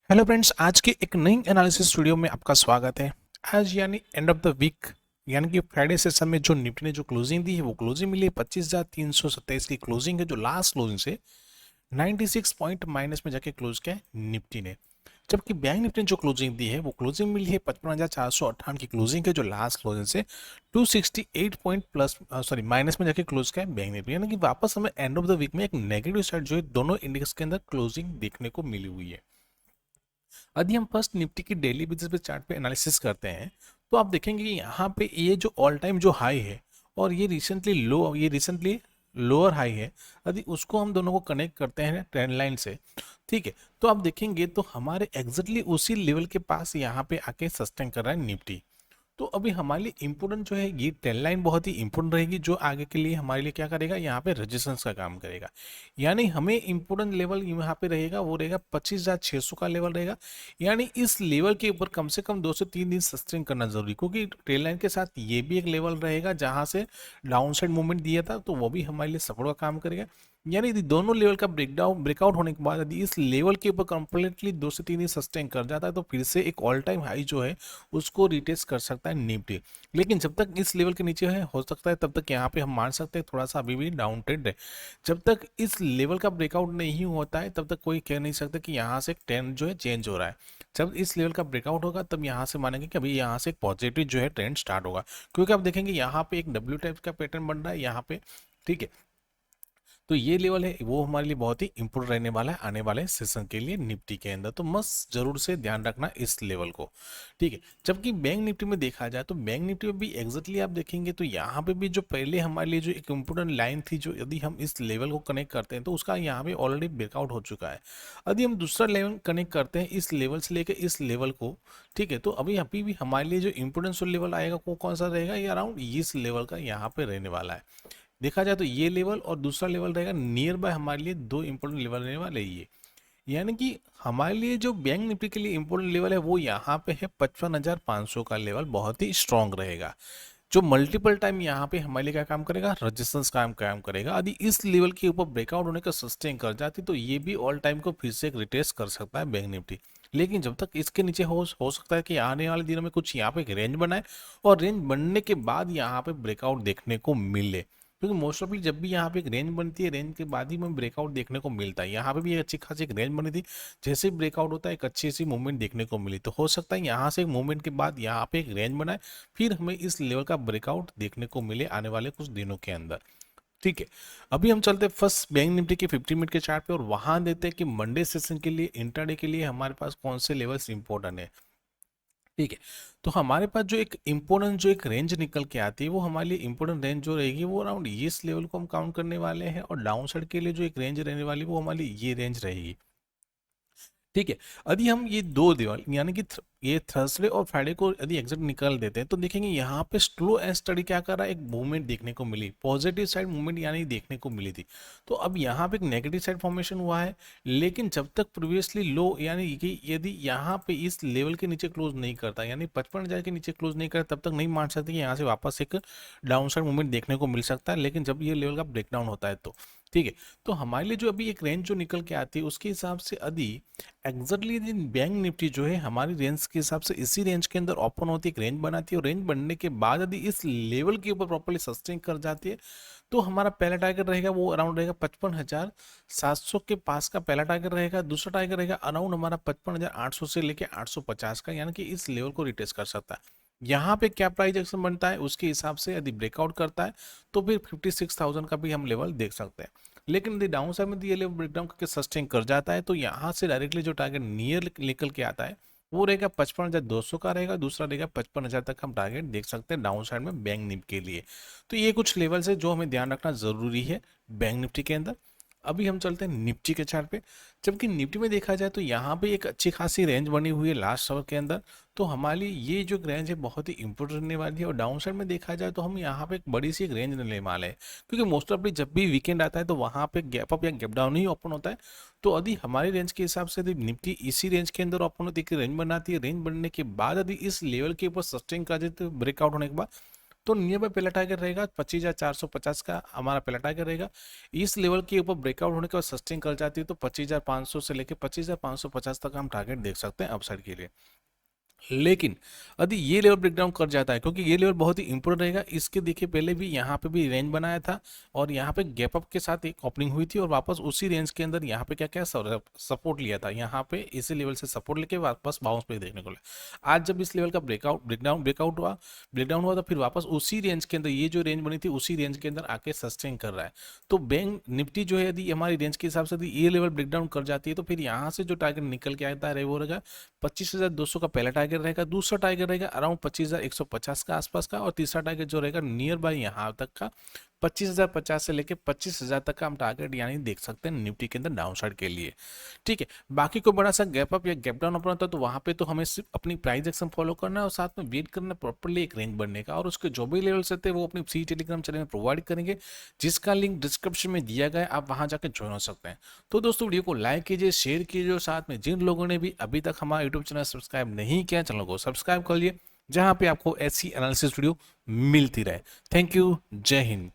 Hello friends, आज की एक नई एनालिसिस वीडियो में आपका स्वागत है। आज यानी एंड ऑफ द वीक यानी कि फ्राइडे सेशन में जो निफ्टी ने जो क्लोजिंग दी है वो क्लोजिंग मिली है 25,327 की क्लोजिंग है, जो लास्ट क्लोजिंग से 96 पॉइंट माइनस में जाके क्लोज किया है निफ्टी ने। जबकि बैंक निफ्टी ने जो क्लोजिंग दी है वो क्लोजिंग मिली है 55,458 की क्लोजिंग है, जो लास्ट क्लोजिंग से 268 पॉइंट प्लस सॉरी माइनस में जाके क्लोज किया है बैंक निफ्टी। यानी कि वापस हमें एंड ऑफ द वीक में एक नेगेटिव साइड जो है दोनों इंडेक्स के अंदर क्लोजिंग देखने को मिली हुई है। यदि हम फर्स्ट निफ्टी की डेली बेसिस पे चार्ट पे एनालिसिस करते हैं तो आप देखेंगे कि यहाँ पे ये जो ऑल टाइम जो हाई है और ये रिसेंटली लोअर हाई है। यदि उसको हम दोनों को कनेक्ट करते हैं ट्रेंड लाइन से, ठीक है, तो आप देखेंगे तो हमारे एग्जैक्टली उसी लेवल के पास यहाँ पे आके सस्टेन कर रहा है निफ्टी। तो अभी हमारे लिए इंपोर्टेंट जो है ये टेन लाइन बहुत ही इंपोर्टेंट रहेगी, जो आगे के लिए हमारे लिए क्या करेगा, यहाँ पे रेजिस्टेंस का काम करेगा। यानी हमें इंपोर्टेंट लेवल यहाँ पे रहेगा वो रहेगा 25,600 का लेवल रहेगा। यानी इस लेवल के ऊपर कम से कम 2 से 3 दिन सस्टेन करना जरूरी, क्योंकि ट्रेल लाइन के साथ ये भी एक लेवल रहेगा जहां से डाउन साइड मूवमेंट दिया था, तो वो भी हमारे लिए सपोर्ट का काम करेगा। यानी यदि दोनों लेवल का ब्रेकआउट होने के बाद यदि इस लेवल के ऊपर कंप्लीटली 2 से 3 दिन सस्टेन कर जाता है तो फिर से एक ऑल टाइम हाई जो है उसको रिटेस्ट कर सकता है निफ्टी। लेकिन जब तक इस लेवल के नीचे है हो सकता है तब तक यहाँ पे हम मान सकते हैं थोड़ा सा अभी भी डाउन ट्रेंड है। जब तक इस लेवल का ब्रेकआउट नहीं होता है तब तक कोई कह नहीं सकता कि यहाँ से ट्रेंड जो है चेंज हो रहा है। जब इस लेवल का ब्रेकआउट होगा तब यहाँ से मानेंगे कि अभी यहाँ से एक पॉजिटिव जो है ट्रेंड स्टार्ट होगा, क्योंकि आप देखेंगे यहाँ पे एक डब्ल्यू टाइप का पैटर्न बन रहा है यहाँ पे, ठीक है। तो ये लेवल है वो हमारे लिए बहुत ही इंपोर्टेंट रहने वाला है आने वाले सेशन के लिए निफ्टी के अंदर, तो मस्त जरूर से ध्यान रखना इस लेवल को, ठीक है। जबकि बैंक निफ्टी में देखा जाए तो बैंक निफ्टी में भी एग्जैक्टली आप देखेंगे तो यहाँ पे भी जो पहले हमारे लिए जो एक इंपोर्टेंट लाइन थी, जो यदि हम इस लेवल को कनेक्ट करते हैं तो उसका यहाँ पे ऑलरेडी ब्रेकआउट हो चुका है। यदि हम दूसरा लेवल कनेक्ट करते हैं इस लेवल से लेकर इस लेवल को, ठीक है, तो अभी भी हमारे लिए जो इंपोर्टेंस लेवल आएगा वो कौन सा रहेगा, ये अराउंड इस लेवल का यहाँ पे रहने वाला है। देखा जाए तो ये लेवल और दूसरा लेवल रहेगा नियर बाय हमारे लिए दो इंपॉर्टेंट लेवल रहने वाले ये। यानी कि हमारे लिए जो बैंक निफ्टी के लिए इंपॉर्टेंट लेवल है वो यहाँ पे है 55,500 का लेवल, बहुत ही स्ट्रांग रहेगा, जो मल्टीपल टाइम यहाँ पे हमारे लिए क्या काम करेगा, रेजिस्टेंस काम करेगा। यदि इस लेवल के ऊपर ब्रेकआउट होने का सस्टेन कर जाती तो ये भी ऑल टाइम को फिर से एक रिटेस्ट कर सकता है बैंक निफ्टी। लेकिन जब तक इसके नीचे हो सकता है कि आने वाले दिनों में कुछ यहाँ पे एक रेंज बनाए और रेंज बनने के बाद यहाँ पे ब्रेकआउट देखने को मिले, क्योंकि मोस्ट ऑफली जब भी यहाँ पे एक रेंज बनती है रेंज के बाद ही हमें ब्रेकआउट देखने को मिलता है। यहाँ पे भी एक अच्छी खासी एक रेंज बनी थी, जैसे ही ब्रेकआउट होता है एक अच्छी सी मूवमेंट देखने को मिली, तो हो सकता है यहाँ से एक मूवमेंट के बाद यहाँ पे एक रेंज बनाए फिर हमें इस लेवल का ब्रेकआउट देखने को मिले आने वाले कुछ दिनों के अंदर, ठीक है। अभी हम चलते हैं फर्स्ट बैंक निफ्टी के 50 मिनट के चार्ट पे और वहां देते हैं कि मंडे सेशन के लिए इंट्राडे के लिए हमारे पास कौन से लेवल्स इंपॉर्टेंट है, ठीक है। तो हमारे पास जो एक इम्पोर्टेंट जो एक रेंज निकल के आती है वो हमारे लिए इम्पोर्टेंट रेंज जो रहेगी वो अराउंड इस लेवल को हम काउंट करने वाले हैं, और डाउन साइड के लिए जो एक रेंज रहने वाली वो हमारे लिए ये रेंज रहेगी, ठीक है। यदि हम ये दो दिवाल यानी कि ये थर्सडे और फ्राइडे को यदि एग्जैक्ट निकाल देते हैं तो देखेंगे यहाँ पे स्लो एंड स्टडी क्या कर रहा है, एक मूवमेंट देखने को मिली, पॉजिटिव साइड मूवमेंट यानी देखने को मिली थी। तो अब यहाँ पे एक नेगेटिव साइड फॉर्मेशन हुआ है, लेकिन जब तक प्रीवियसली लो यानी कि यदि यहाँ पे इस लेवल के नीचे क्लोज नहीं करता यानी 55,000 के नीचे क्लोज नहीं करता तब तक नहीं मान सकते कि यहाँ से वापस एक डाउन साइड मूवमेंट देखने को मिल सकता है। लेकिन जब ये लेवल का ब्रेकडाउन होता है तो, ठीक है, तो हमारे लिए जो अभी एक रेंज जो निकल के आती है उसके हिसाब से यदि एग्जैक्टली बैंक निफ्टी जो है हमारी रेंज के हिसाब से इसी रेंज के अंदर ओपन होती है, एक रेंज बनाती है और रेंज बनने के बाद यदि इस लेवल के ऊपर प्रॉपर्ली सस्टेन कर जाती है तो हमारा पहला टारगेट रहेगा वो अराउंड रहेगा 55,700 के पास का पहला टारगेट रहेगा। दूसरा टारगेट रहेगा अराउंड हमारा 55,800 से लेके 850 का, यानी कि इस लेवल को रिटेस्ट कर सकता है। यहाँ पे क्या प्राइस एक्शन बनता है उसके हिसाब से यदि ब्रेकआउट करता है तो फिर 56,000 का भी हम लेवल देख सकते हैं। लेकिन यदि डाउन साइड में ये लेवल ब्रेकडाउन करके सस्टेन कर जाता है तो यहाँ से डायरेक्टली जो टारगेट नियर निकल के आता है वो रहेगा 55,200 का रहेगा, दूसरा रहेगा 55,000 तक हम टारगेट देख सकते हैं डाउन साइड में बैंक निफ्टी के लिए। तो ये कुछ लेवल्स है जो हमें ध्यान रखना जरूरी है बैंक निफ्टी के अंदर। अभी हम चलते हैं निफ्टी के चार्ट पे। जबकि निफ्टी में देखा जाए तो यहाँ पे एक अच्छी खासी रेंज बनी हुई है लास्ट आवर के अंदर, तो हमारे लिए ये जो रेंज है बहुत ही इंपॉर्टेंट रहने वाली है। और डाउन साइड में देखा जाए तो हम यहाँ पे एक बड़ी सी एक रेंज लेने वाले हैं, क्योंकि मोस्ट ऑफली जब भी वीकेंड आता है तो वहाँ पे गैप अप या गैप डाउन ही ओपन होता है। तो यदि हमारी रेंज के हिसाब से यदि निफ्टी इसी रेंज के अंदर ओपन होती है, रेंज बनाती है, रेंज बनने के बाद यदि इस लेवल के ऊपर सस्टेन कर देते ब्रेकआउट होने के बाद तो नियर बाय पहला टारगेट रहेगा 25,450 का हमारा पहला टारगेट रहेगा। इस लेवल के ऊपर ब्रेकआउट होने के बाद सस्टेन कर जाती है तो 25,500 से लेकर 25,550 तक हम टारगेट देख सकते हैं अपसाइड के लिए। लेकिन यदि ये लेवल ब्रेकडाउन कर जाता है, क्योंकि ये लेवल बहुत ही इंपॉर्टेंट रहेगा, इसके देखिए पहले भी यहाँ पे भी रेंज बनाया था और यहाँ पे गैप अप के साथ एक ओपनिंग हुई थी और वापस उसी रेंज के अंदर यहाँ पे क्या क्या सपोर्ट लिया था, यहाँ पे इसी लेवल से सपोर्ट लेके वापस बाउंस पे देखने को मिला। आज जब इस लेवल का ब्रेकडाउन हुआ तो फिर वापस उसी रेंज के अंदर, ये जो रेंज बनी थी उसी रेंज के अंदर आके सस्टेन कर रहा है। तो बैंक निफ्टी जो है यदि हमारी रेंज के हिसाब से यदि ये लेवल ब्रेकडाउन कर जाती है तो फिर यहाँ से जो टारगेट निकल के आता है वो रहेगा 25,200 का पहला टारगेट रहेगा, दूसरा टारगेट रहेगा अराउंड 25,150 का आसपास का, और तीसरा टारगेट जो रहेगा नियर बाय यहाँ तक का 25,050 से लेके 25,000 तक का हम टारगेट यानी देख सकते हैं निफ्टी के अंदर डाउन साइड के लिए। ठीक है, बाकी कोई बड़ा सा गैप अप या गैप डाउन अपना होता है तो वहां पे तो हमें सिर्फ अपनी प्राइस एक्शन फॉलो करना है और साथ में वेट करना प्रॉपरली एक रेंज बनने का, और उसके जो भी लेवल्स रहते हैं वो अपनी फ्री टेलीग्राम चैनल में प्रोवाइड करेंगे, जिसका लिंक डिस्क्रिप्शन में दिया गया है, आप वहां जाकर ज्वाइन हो सकते हैं। तो दोस्तों वीडियो को लाइक कीजिए, शेयर कीजिए, और साथ में जिन लोगों ने भी अभी तक हमारा यूट्यूब चैनल सब्सक्राइब नहीं किया चैनल को सब्सक्राइब कर लिए, जहां पे आपको ऐसी एनालिसिस वीडियो मिलती रहे। थैंक यू, जय हिंद।